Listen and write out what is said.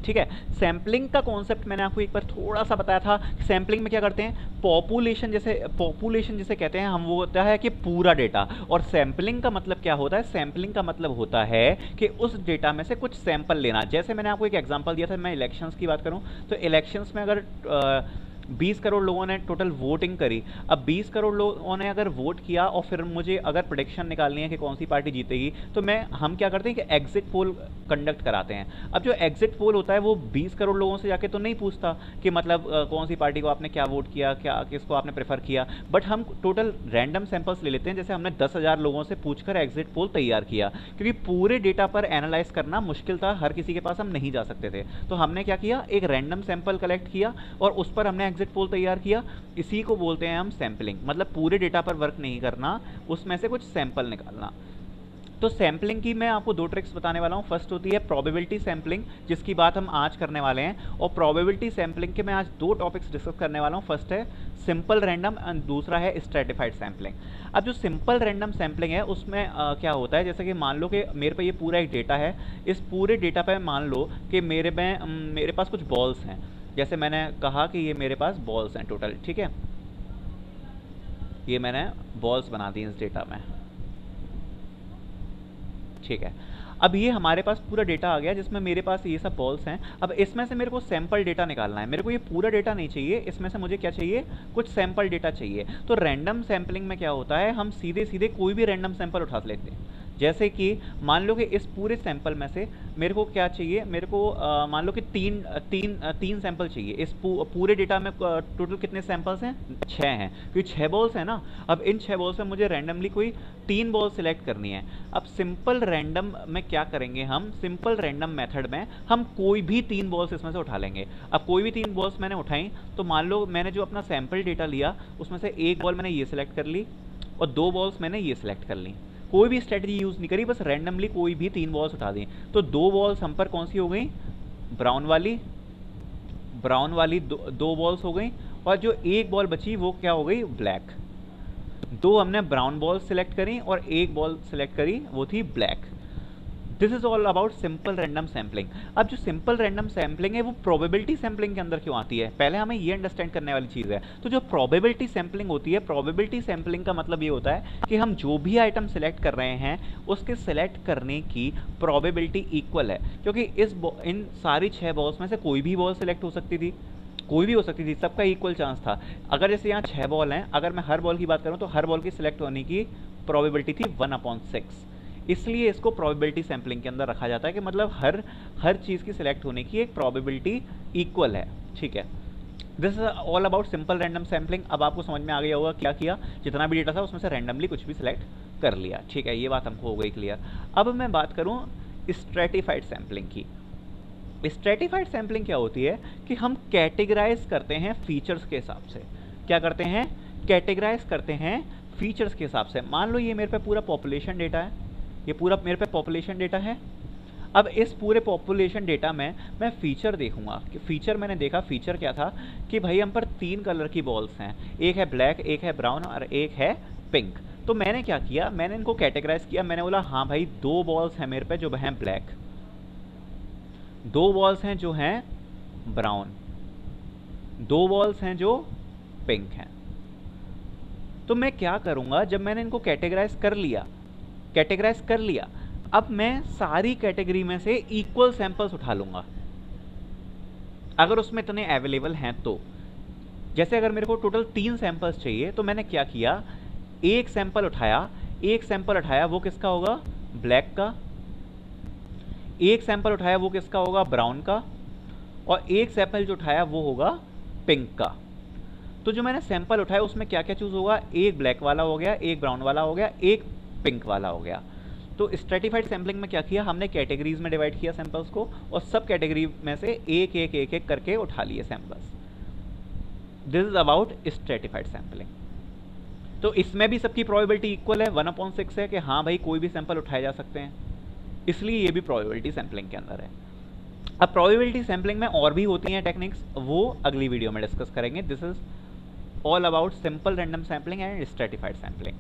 ठीक है। सैम्पलिंग का कॉन्सेप्ट मैंने आपको एक बार थोड़ा सा बताया था। सैम्पलिंग में क्या करते हैं, पॉपुलेशन जैसे कहते हैं हम, वो होता है कि पूरा डेटा। और सैम्पलिंग का मतलब क्या होता है, सैम्पलिंग का मतलब होता है कि उस डेटा में से कुछ सैंपल लेना। जैसे मैंने आपको एक एग्जांपल दिया था, मैं इलेक्शंस की बात करूं तो इलेक्शंस में अगर 20 करोड़ लोगों ने टोटल वोटिंग करी, अब 20 करोड़ लोगों ने अगर वोट किया और फिर मुझे अगर प्रेडिक्शन निकालनी है कि कौन सी पार्टी जीतेगी, तो हम क्या करते हैं कि एग्जिट पोल कंडक्ट कराते हैं। अब जो एग्जिट पोल होता है वो 20 करोड़ लोगों से जाके तो नहीं पूछता कि मतलब कौन सी पार्टी को आपने क्या वोट किया, क्या किसको आपने प्रेफर किया, बट हम टोटल रैंडम सैंपल्स ले लेते हैं। जैसे हमने 10,000 लोगों से पूछकर एग्जिट पोल तैयार किया, क्योंकि पूरे डेटा पर एनालाइज करना मुश्किल था, हर किसी के पास हम नहीं जा सकते थे। तो हमने क्या किया, एक रैंडम सैंपल कलेक्ट किया और उस पर हमने एग्जिट पोल तैयार किया। इसी को बोलते हैं हम सैंपलिंग, मतलब पूरे डेटा पर वर्क नहीं करना, उसमें से कुछ सैंपल निकालना। तो सैम्पलिंग की मैं आपको दो ट्रिक्स बताने वाला हूँ। फर्स्ट होती है प्रोबेबिलिटी सैम्पलिंग, जिसकी बात हम आज करने वाले हैं। और प्रोबेबिलिटी सैम्पलिंग के मैं आज दो टॉपिक्स डिस्कस करने वाला हूँ। फर्स्ट है सिंपल रैंडम एंड दूसरा है स्ट्रेटिफाइड सैम्पलिंग। अब जो सिंपल रैंडम सैम्पलिंग है उसमें क्या होता है, जैसे कि मान लो कि मेरे पे ये पूरा एक डेटा है, इस पूरे डेटा पे मान लो कि मेरे पास कुछ बॉल्स हैं। जैसे मैंने कहा कि ये मेरे पास बॉल्स हैं टोटल, ठीक है, ये मैंने बॉल्स बना दी इस डेटा में, ठीक है। अब ये हमारे पास पूरा डेटा आ गया जिसमें मेरे पास ये सब बॉल्स हैं। अब इसमें से मेरे को सैंपल डेटा निकालना है, मेरे को ये पूरा डेटा नहीं चाहिए, इसमें से मुझे क्या चाहिए, कुछ सैंपल डेटा चाहिए। तो रैंडम सैंपलिंग में क्या होता है, हम सीधे सीधे कोई भी रैंडम सैंपल उठा लेते हैं। जैसे कि मान लो कि इस पूरे सैंपल में से मेरे को क्या चाहिए, मेरे को मान लो कि तीन सैंपल चाहिए। इस पूरे डेटा में टोटल कितने सैंपल्स हैं, 6 हैं, क्योंकि 6 बॉल्स हैं ना। अब इन 6 बॉल्स में मुझे रैंडमली कोई 3 बॉल सिलेक्ट करनी है। अब सिंपल रैंडम में क्या करेंगे, हम सिंपल रैंडम मेथड में हम कोई भी 3 बॉल्स इसमें से उठा लेंगे। अब कोई भी 3 बॉल्स मैंने उठाई, तो मान लो मैंने जो अपना सैंपल डेटा लिया उसमें से एक बॉल मैंने ये सिलेक्ट कर ली और 2 बॉल्स मैंने ये सिलेक्ट कर ली। कोई भी स्ट्रेटजी यूज नहीं करी, बस रैंडमली कोई भी 3 बॉल्स उठा दी। तो 2 बॉल्स हम पर कौन सी हो गई, ब्राउन वाली दो बॉल्स हो गई, और जो एक बॉल बची वो क्या हो गई, ब्लैक। 2 हमने ब्राउन बॉल सिलेक्ट करी और एक बॉल सिलेक्ट करी, वो थी black. This is all about simple random sampling. अब जो सिंपल रैंडम सैम्पलिंग है वो प्रोबेबिलिटी सैम्पलिंग के अंदर क्यों आती है, पहले हमें ये अंडरस्टैंड करने वाली चीज़ है। तो जो प्रोबेबिलिटी सैम्पलिंग होती है, प्रोबेबिलिटी सैम्पलिंग का मतलब ये होता है कि हम जो भी आइटम सेलेक्ट कर रहे हैं उसके सेलेक्ट करने की प्रोबेबिलिटी इक्वल है। क्योंकि इन सारी 6 बॉल्स में से कोई भी बॉल सेलेक्ट हो सकती थी, सबका इक्वल चांस था। अगर जैसे यहाँ 6 बॉल हैं, अगर मैं हर बॉल की बात करूँ तो हर बॉल की सिलेक्ट होने की प्रोबेबिलिटी थी 1/6। इसलिए इसको प्रोबेबिलिटी सैम्पलिंग के अंदर रखा जाता है कि मतलब हर चीज़ की सिलेक्ट होने की एक प्रोबेबिलिटी इक्वल है, ठीक है। This is all about simple random sampling. अब आपको समझ में आ गया होगा क्या किया, जितना भी डेटा था उसमें से रैंडमली कुछ भी सिलेक्ट कर लिया, ठीक है, ये बात हमको हो गई क्लियर। अब मैं बात करूँ स्ट्रेटिफाइड सैम्पलिंग की। स्ट्रेटिफाइड सैम्पलिंग क्या होती है कि हम कैटेगराइज करते हैं फीचर्स के हिसाब से। क्या करते हैं, कैटेगराइज करते हैं फीचर्स के हिसाब से। मान लो ये मेरे पे पूरा पॉपुलेशन डेटा है, ये पूरा मेरे पे पॉपुलेशन डेटा है। अब इस पूरे पॉपुलेशन डेटा में मैं फीचर देखूंगा कि फीचर मैंने देखा, फीचर क्या था कि भाई हम पर 3 कलर की बॉल्स हैं, एक है ब्लैक, एक है ब्राउन और एक है पिंक। तो मैंने क्या किया, मैंने इनको कैटेगराइज किया। मैंने बोला हाँ भाई 2 बॉल्स हैं मेरे पे जो हैं ब्लैक, 2 बॉल्स हैं जो हैं ब्राउन, 2 बॉल्स हैं जो पिंक हैं। तो मैं क्या करूंगा, जब मैंने इनको कैटेगराइज कर लिया, अब मैं सारी कैटेगरी में से इक्वल सैंपल्स उठा लूंगा अगर उसमें इतने अवेलेबल हैं तो। जैसे अगर मेरे को टोटल 3 सैंपल्स चाहिए तो मैंने क्या किया, एक सैंपल उठाया वो किसका होगा, ब्लैक का, एक सैंपल उठाया वो किसका होगा, ब्राउन का, और एक सैंपल जो उठाया वो होगा पिंक का। तो जो मैंने सैंपल उठाया उसमें क्या क्या चूज होगा, एक ब्लैक वाला हो गया, एक ब्राउन वाला हो गया, एक पिंक वाला हो गया। तो स्ट्रेटिफाइड सैम्पलिंग में क्या किया, हमने कैटेगरीज में डिवाइड किया सैंपल्स को और सब कैटेगरी में से एक करके उठा लिए samples. This is about stratified sampling. तो इसमें भी सबकी प्रोबेबिलिटी इक्वल है, 1/6 है कि हाँ भाई कोई भी सैंपल उठाए जा सकते हैं, इसलिए ये भी प्रोबेबिलिटी सैम्पलिंग के अंदर है। अब प्रोबेबिलिटी सैम्पलिंग में और भी होती हैं टेक्निक्स, वो अगली वीडियो में डिस्कस करेंगे। This is all about simple random sampling and stratified sampling.